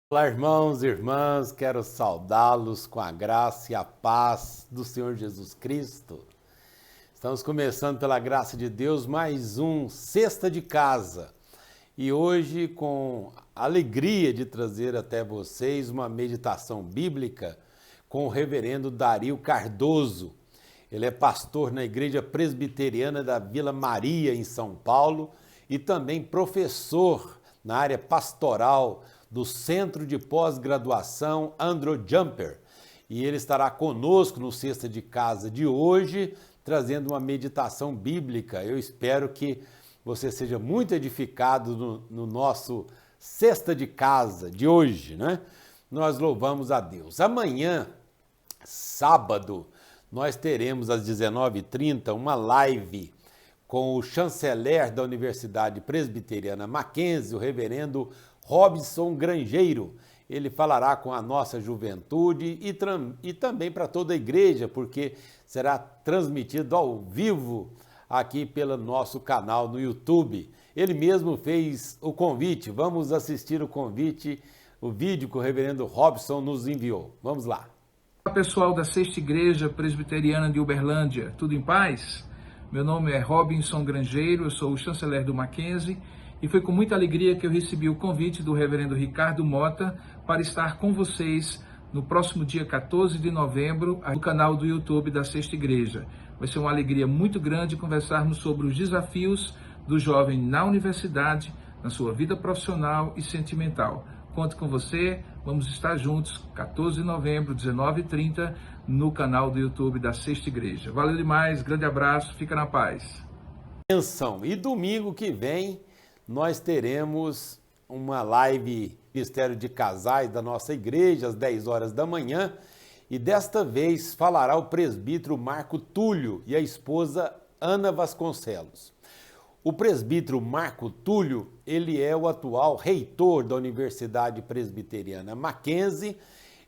Olá, irmãos e irmãs, quero saudá-los com a graça e a paz do Senhor Jesus Cristo. Estamos começando pela graça de Deus mais um Sexta de Casa e hoje com alegria de trazer até vocês uma meditação bíblica com o reverendo Dario Cardoso. Ele é pastor na Igreja Presbiteriana da Vila Maria, em São Paulo, e também professor na área pastoral do Centro de Pós-Graduação Andrew Jumper. E ele estará conosco no Sexta de Casa de hoje, trazendo uma meditação bíblica. Eu espero que você seja muito edificado no nosso Sexta de Casa de hoje, né? Nós louvamos a Deus. Amanhã, sábado, nós teremos às 19h30 uma live com o chanceler da Universidade Presbiteriana Mackenzie, o reverendo Robson Grangeiro. Ele falará com a nossa juventude e também para toda a igreja, porque será transmitido ao vivo aqui pelo nosso canal no YouTube. Ele mesmo fez o convite. Vamos assistir o convite, o vídeo que o reverendo Robson nos enviou. Vamos lá. Olá, pessoal da Sexta Igreja Presbiteriana de Uberlândia, tudo em paz? Meu nome é Robson Grangeiro, eu sou o chanceler do Mackenzie e foi com muita alegria que eu recebi o convite do reverendo Ricardo Mota para estar com vocês no próximo dia 14 de novembro no canal do YouTube da Sexta Igreja. Vai ser uma alegria muito grande conversarmos sobre os desafios do jovem na universidade, na sua vida profissional e sentimental. Conto com você, vamos estar juntos, 14 de novembro, 19h30, no canal do YouTube da Sexta Igreja. Valeu demais, grande abraço, fica na paz. Benção. E domingo que vem nós teremos uma live Ministério de Casais da nossa igreja, às 10 horas da manhã, e desta vez falará o presbítero Marco Túlio e a esposa Ana Vasconcelos. O presbítero Marco Túlio, ele é o atual reitor da Universidade Presbiteriana Mackenzie,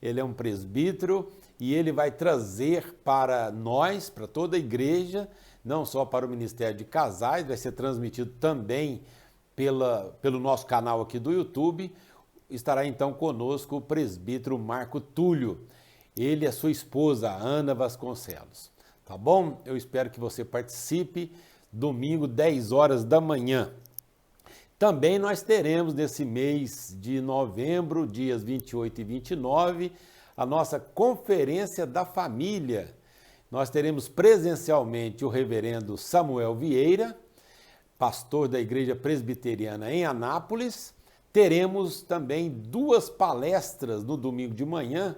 ele é um presbítero e ele vai trazer para nós, para toda a igreja, não só para o Ministério de Casais, vai ser transmitido também pelo nosso canal aqui do YouTube, estará então conosco o presbítero Marco Túlio, ele e a sua esposa, Ana Vasconcelos. Tá bom? Eu espero que você participe. Domingo, 10 horas da manhã. Também nós teremos nesse mês de novembro, dias 28 e 29, a nossa Conferência da Família. Nós teremos presencialmente o reverendo Samuel Vieira, pastor da Igreja Presbiteriana em Anápolis. Teremos também duas palestras no domingo de manhã,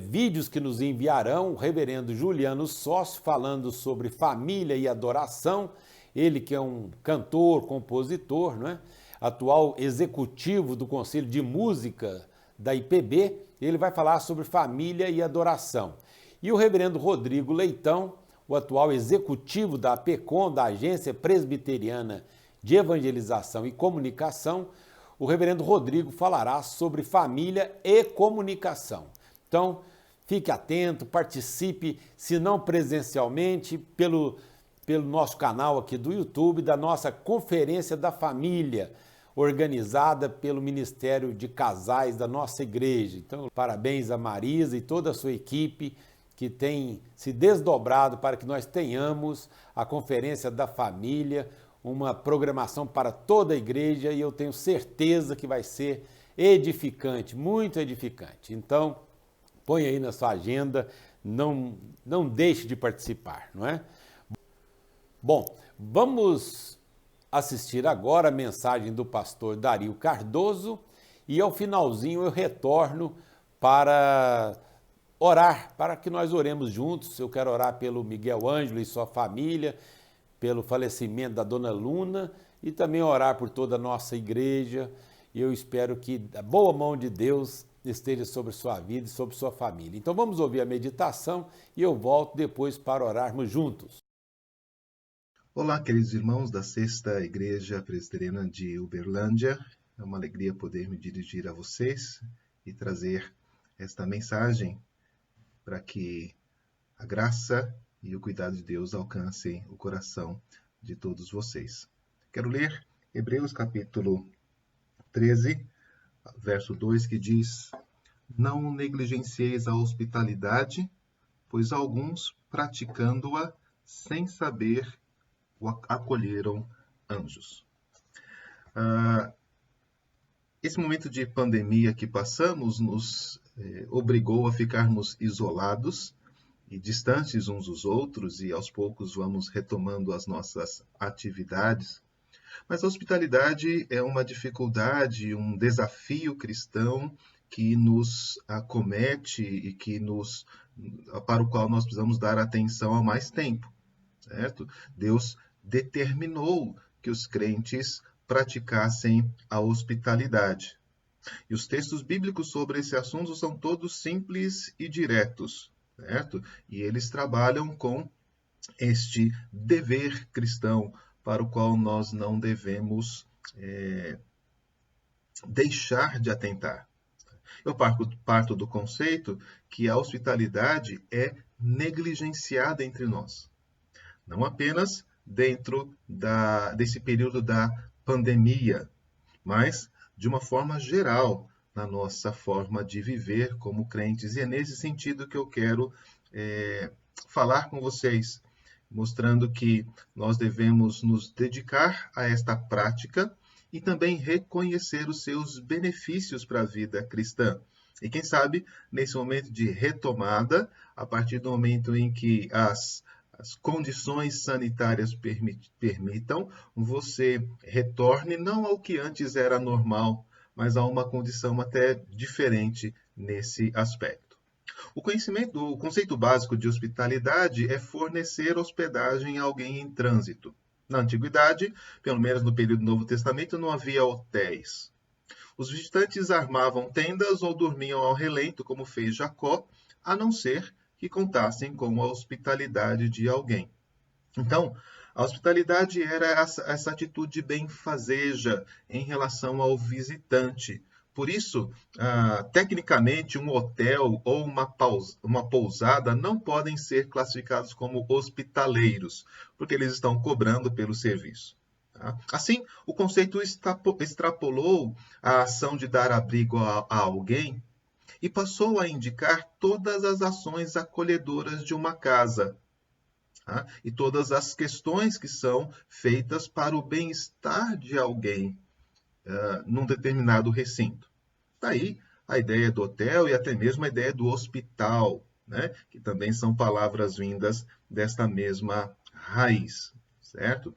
vídeos que nos enviarão o reverendo Juliano Sócio falando sobre família e adoração, ele que é um cantor, compositor, não é? Atual executivo do Conselho de Música da IPB, ele vai falar sobre família e adoração. E o reverendo Rodrigo Leitão, o atual executivo da APECOM, da Agência Presbiteriana de Evangelização e Comunicação, o reverendo Rodrigo falará sobre família e comunicação. Então, fique atento, participe, se não presencialmente, pelo nosso canal aqui do YouTube, da nossa Conferência da Família, organizada pelo Ministério de Casais da nossa igreja. Então, parabéns a Marisa e toda a sua equipe que tem se desdobrado para que nós tenhamos a Conferência da Família, uma programação para toda a igreja e eu tenho certeza que vai ser edificante, muito edificante. Então, põe aí na sua agenda, não deixe de participar, não é? Bom, vamos assistir agora a mensagem do pastor Dario Cardoso e ao finalzinho eu retorno para orar, para que nós oremos juntos. Eu quero orar pelo Miguel Ângelo e sua família, pelo falecimento da dona Luna e também orar por toda a nossa igreja. E eu espero que a boa mão de Deus esteja sobre sua vida e sobre sua família. Então vamos ouvir a meditação e eu volto depois para orarmos juntos. Olá, queridos irmãos da Sexta Igreja Presbiteriana de Uberlândia. É uma alegria poder me dirigir a vocês e trazer esta mensagem para que a graça e o cuidado de Deus alcancem o coração de todos vocês. Quero ler Hebreus capítulo 13, verso 2, que diz: não negligencieis a hospitalidade, pois alguns, praticando-a sem saber, acolheram anjos. Esse momento de pandemia que passamos nos obrigou a ficarmos isolados e distantes uns dos outros, e aos poucos vamos retomando as nossas atividades. Mas a hospitalidade é uma dificuldade, um desafio cristão que nos acomete e para o qual nós precisamos dar atenção há mais tempo, certo? Deus determinou que os crentes praticassem a hospitalidade. E os textos bíblicos sobre esse assunto são todos simples e diretos, certo? E eles trabalham com este dever cristão para o qual nós não devemos deixar de atentar. Eu parto do conceito que a hospitalidade é negligenciada entre nós. Não apenas dentro desse período da pandemia, mas de uma forma geral na nossa forma de viver como crentes. E é nesse sentido que eu quero falar com vocês, mostrando que nós devemos nos dedicar a esta prática e também reconhecer os seus benefícios para a vida cristã. E quem sabe, nesse momento de retomada, a partir do momento em que as condições sanitárias permitam, você retorne não ao que antes era normal, mas a uma condição até diferente nesse aspecto. O conceito básico de hospitalidade é fornecer hospedagem a alguém em trânsito. Na antiguidade, pelo menos no período do Novo Testamento, não havia hotéis. Os visitantes armavam tendas ou dormiam ao relento, como fez Jacó, a não ser que contassem com a hospitalidade de alguém. Então, a hospitalidade era essa atitude benfazeja em relação ao visitante. Por isso, tecnicamente, um hotel ou uma pousada não podem ser classificados como hospitaleiros, porque eles estão cobrando pelo serviço. Tá? Assim, o conceito extrapolou a ação de dar abrigo a alguém e passou a indicar todas as ações acolhedoras de uma casa. Tá? E todas as questões que são feitas para o bem-estar de alguém num determinado recinto. Daí a ideia do hotel e até mesmo a ideia do hospital, né? Que também são palavras vindas desta mesma raiz, certo?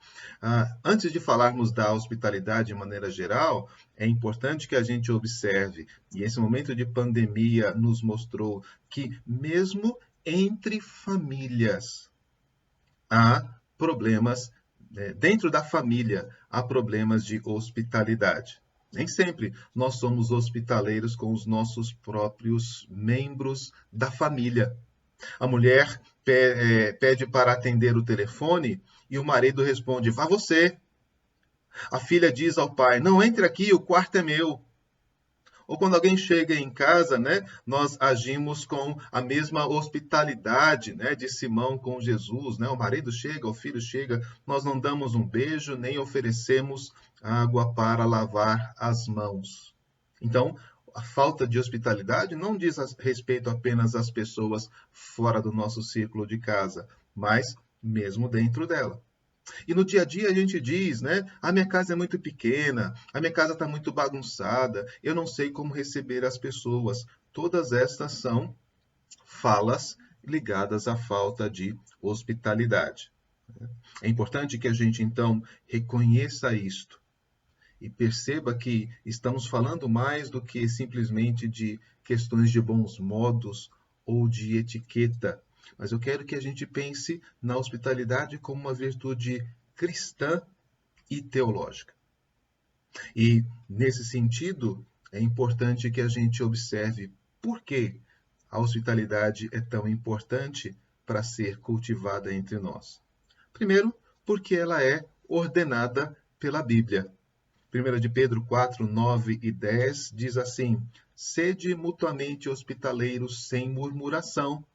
Antes de falarmos da hospitalidade de maneira geral, é importante que a gente observe, e esse momento de pandemia nos mostrou que mesmo entre famílias há problemas, dentro da família há problemas de hospitalidade. Nem sempre nós somos hospitaleiros com os nossos próprios membros da família. A mulher pede para atender o telefone e o marido responde: vá você. A filha diz ao pai: não entre aqui, o quarto é meu. Ou quando alguém chega em casa, né, nós agimos com a mesma hospitalidade, né, de Simão com Jesus. Né? O marido chega, o filho chega, nós não damos um beijo, nem oferecemos água para lavar as mãos. Então, a falta de hospitalidade não diz respeito apenas às pessoas fora do nosso círculo de casa, mas mesmo dentro dela. E no dia a dia a gente diz, né? A minha casa é muito pequena, a minha casa está muito bagunçada, eu não sei como receber as pessoas. Todas estas são falas ligadas à falta de hospitalidade. É importante que a gente, então, reconheça isto e perceba que estamos falando mais do que simplesmente de questões de bons modos ou de etiqueta. Mas eu quero que a gente pense na hospitalidade como uma virtude cristã e teológica. E, nesse sentido, é importante que a gente observe por que a hospitalidade é tão importante para ser cultivada entre nós. Primeiro, porque ela é ordenada pela Bíblia. 1 de Pedro 4, 9 e 10 diz assim: sede mutuamente hospitaleiros sem murmuração.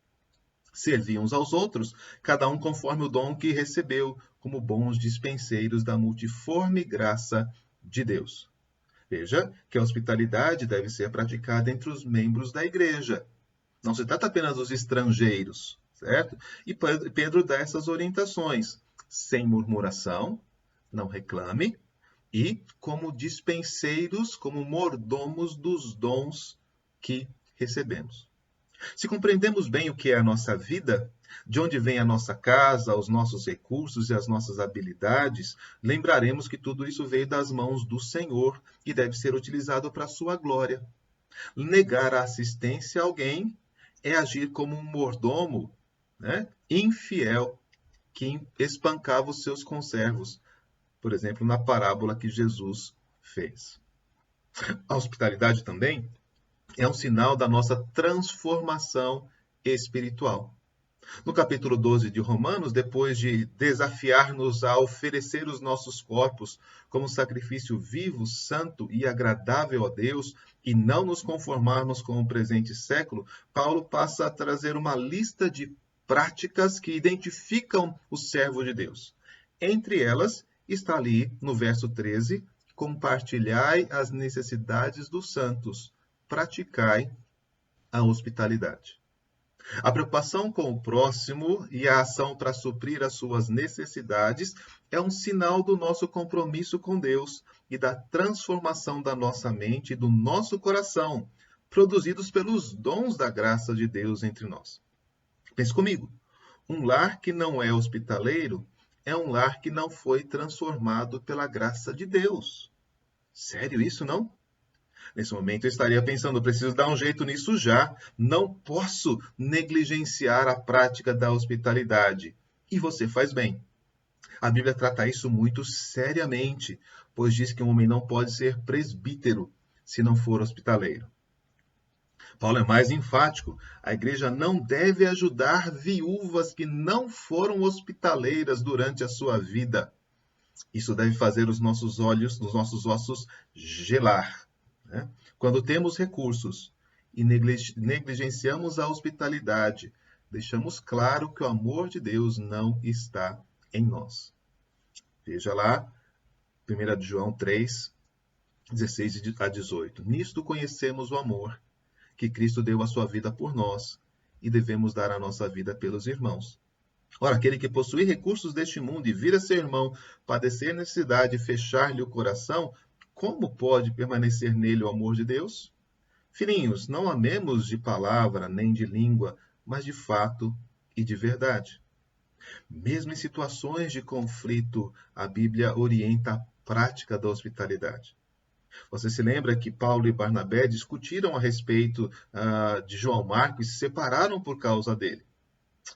Servi uns aos outros, cada um conforme o dom que recebeu, como bons dispenseiros da multiforme graça de Deus. Veja que a hospitalidade deve ser praticada entre os membros da igreja. Não se trata apenas dos estrangeiros, certo? E Pedro dá essas orientações: sem murmuração, não reclame, e como dispenseiros, como mordomos dos dons que recebemos. Se compreendemos bem o que é a nossa vida, de onde vem a nossa casa, os nossos recursos e as nossas habilidades, lembraremos que tudo isso veio das mãos do Senhor e deve ser utilizado para a sua glória. Negar a assistência a alguém é agir como um mordomo, né, infiel, que espancava os seus conservos, por exemplo, na parábola que Jesus fez. A hospitalidade também é um sinal da nossa transformação espiritual. No capítulo 12 de Romanos, depois de desafiar-nos a oferecer os nossos corpos como sacrifício vivo, santo e agradável a Deus, e não nos conformarmos com o presente século, Paulo passa a trazer uma lista de práticas que identificam o servo de Deus. Entre elas, está ali no verso 13, compartilhai as necessidades dos santos, praticai a hospitalidade. A preocupação com o próximo e a ação para suprir as suas necessidades é um sinal do nosso compromisso com Deus e da transformação da nossa mente e do nosso coração, produzidos pelos dons da graça de Deus entre nós. Pense comigo, um lar que não é hospitaleiro é um lar que não foi transformado pela graça de Deus. Sério isso, não? Nesse momento eu estaria pensando, preciso dar um jeito nisso já. Não posso negligenciar a prática da hospitalidade. E você faz bem. A Bíblia trata isso muito seriamente, pois diz que um homem não pode ser presbítero se não for hospitaleiro. Paulo é mais enfático. A igreja não deve ajudar viúvas que não foram hospitaleiras durante a sua vida. Isso deve fazer os nossos olhos, os nossos ossos gelar. Quando temos recursos e negligenciamos a hospitalidade, deixamos claro que o amor de Deus não está em nós. Veja lá, 1 João 3, 16 a 18. Nisto conhecemos o amor, que Cristo deu a sua vida por nós, e devemos dar a nossa vida pelos irmãos. Ora, aquele que possui recursos deste mundo e vir a seu irmão padecer necessidade e fechar-lhe o coração, como pode permanecer nele o amor de Deus? Filhinhos, não amemos de palavra nem de língua, mas de fato e de verdade. Mesmo em situações de conflito, a Bíblia orienta a prática da hospitalidade. Você se lembra que Paulo e Barnabé discutiram a respeito de João Marcos e se separaram por causa dele.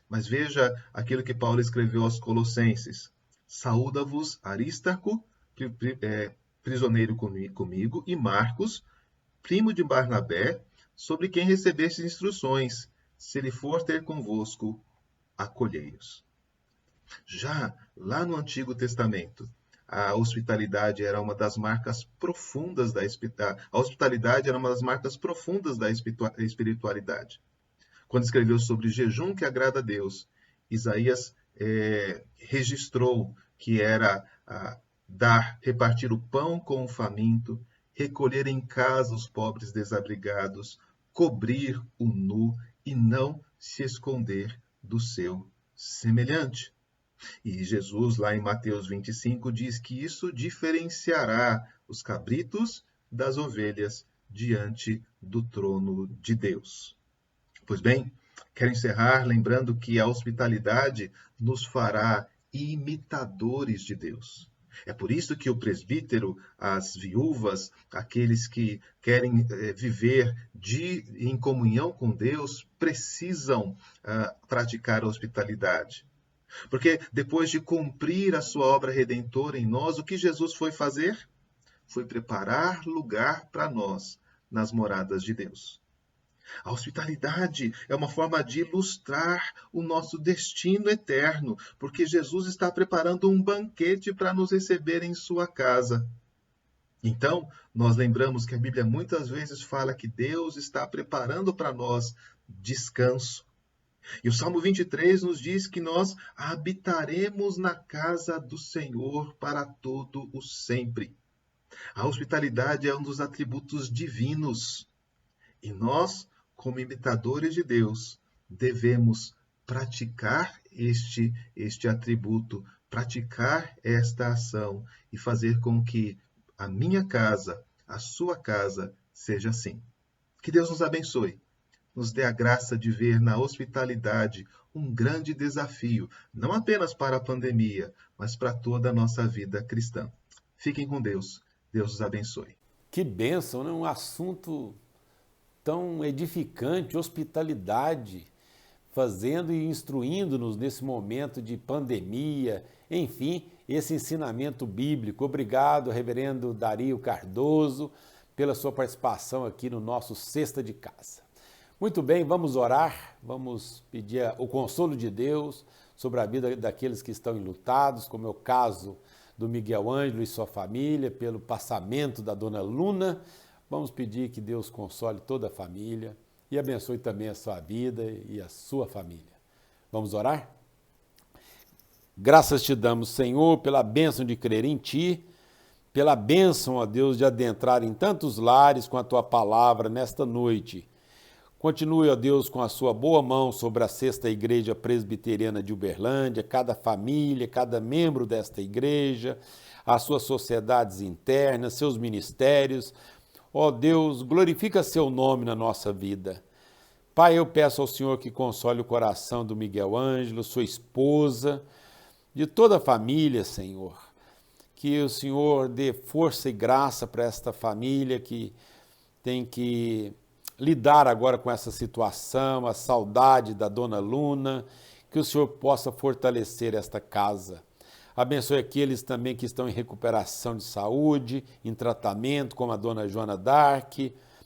Mas veja aquilo que Paulo escreveu aos Colossenses. Saúda-vos Aristarco, prisioneiro comigo, e Marcos, primo de Barnabé, sobre quem recebestes instruções. Se ele for ter convosco, acolhei-os. Já lá no Antigo Testamento, a hospitalidade era uma das marcas profundas da espiritualidade. Quando escreveu sobre jejum que agrada a Deus, Isaías registrou que era repartir o pão com o faminto, recolher em casa os pobres desabrigados, cobrir o nu e não se esconder do seu semelhante. E Jesus, lá em Mateus 25, diz que isso diferenciará os cabritos das ovelhas diante do trono de Deus. Pois bem, quero encerrar lembrando que a hospitalidade nos fará imitadores de Deus. É por isso que o presbítero, as viúvas, aqueles que querem viver em comunhão com Deus, precisam praticar a hospitalidade. Porque depois de cumprir a sua obra redentora em nós, o que Jesus foi fazer? Foi preparar lugar para nós nas moradas de Deus. A hospitalidade é uma forma de ilustrar o nosso destino eterno, porque Jesus está preparando um banquete para nos receber em sua casa. Então, nós lembramos que a Bíblia muitas vezes fala que Deus está preparando para nós descanso. E o Salmo 23 nos diz que nós habitaremos na casa do Senhor para todo o sempre. A hospitalidade é um dos atributos divinos. E nós, como imitadores de Deus, devemos praticar este atributo, praticar esta ação e fazer com que a minha casa, a sua casa, seja assim. Que Deus nos abençoe, nos dê a graça de ver na hospitalidade um grande desafio, não apenas para a pandemia, mas para toda a nossa vida cristã. Fiquem com Deus. Deus os abençoe. Que bênção, né? Um assunto tão edificante, hospitalidade, fazendo e instruindo-nos nesse momento de pandemia, enfim, esse ensinamento bíblico. Obrigado, reverendo Dario Cardoso, pela sua participação aqui no nosso Cesta de Casa. Muito bem, vamos orar, vamos pedir o consolo de Deus sobre a vida daqueles que estão enlutados, como é o caso do Miguel Ângelo e sua família, pelo passamento da dona Luna. Vamos pedir que Deus console toda a família e abençoe também a sua vida e a sua família. Vamos orar? Graças te damos, Senhor, pela bênção de crer em Ti, pela bênção, ó Deus, de adentrar em tantos lares com a Tua palavra nesta noite. Continue, ó Deus, com a sua boa mão sobre a Sexta Igreja Presbiteriana de Uberlândia, cada família, cada membro desta igreja, as suas sociedades internas, seus ministérios. Ó Deus, glorifica seu nome na nossa vida. Pai, eu peço ao Senhor que console o coração do Miguel Ângelo, sua esposa, de toda a família, Senhor. Que o Senhor dê força e graça para esta família que tem que lidar agora com essa situação, a saudade da dona Luna, que o Senhor possa fortalecer esta casa. Abençoe aqueles também que estão em recuperação de saúde, em tratamento, como a dona Joana Dark,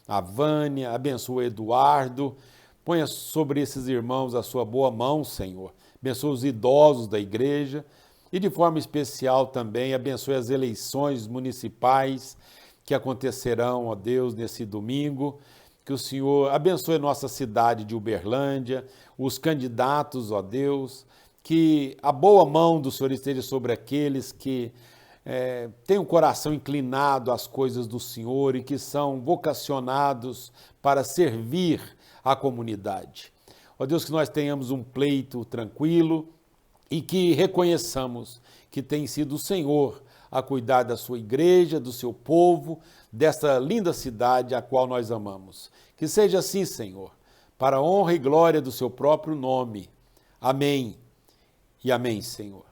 a Vânia, abençoe o Eduardo, ponha sobre esses irmãos a sua boa mão, Senhor. Abençoe os idosos da igreja e de forma especial também abençoe as eleições municipais que acontecerão, ó Deus, nesse domingo. Que o Senhor abençoe a nossa cidade de Uberlândia, os candidatos, ó Deus, que a boa mão do Senhor esteja sobre aqueles que têm o coração inclinado às coisas do Senhor e que são vocacionados para servir a comunidade. Ó Deus, que nós tenhamos um pleito tranquilo e que reconheçamos que tem sido o Senhor a cuidar da sua igreja, do seu povo, desta linda cidade a qual nós amamos. Que seja assim, Senhor, para a honra e glória do seu próprio nome. Amém e amém, Senhor.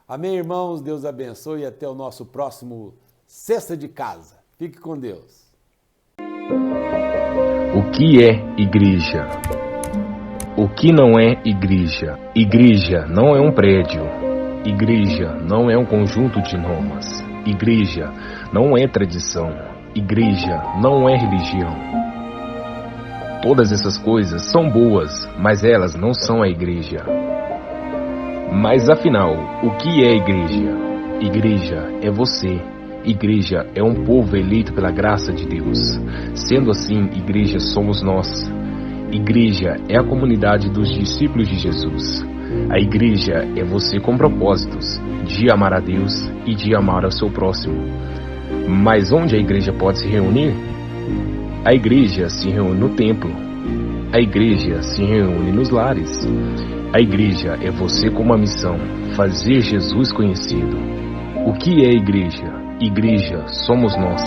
Amém, irmãos, Deus abençoe e até o nosso próximo Cesta de Casa. Fique com Deus. O que é igreja? O que não é igreja? Igreja não é um prédio. Igreja não é um conjunto de normas. Igreja não é tradição. Igreja não é religião. Todas essas coisas são boas, mas elas não são a igreja. Mas afinal, o que é igreja? Igreja é você. Igreja é um povo eleito pela graça de Deus. Sendo assim, igreja somos nós. Igreja é a comunidade dos discípulos de Jesus. A igreja é você com propósitos de amar a Deus e de amar ao seu próximo. Mas onde a igreja pode se reunir? A igreja se reúne no templo. A igreja se reúne nos lares. A igreja é você com uma missão, fazer Jesus conhecido. O que é igreja? Igreja somos nós.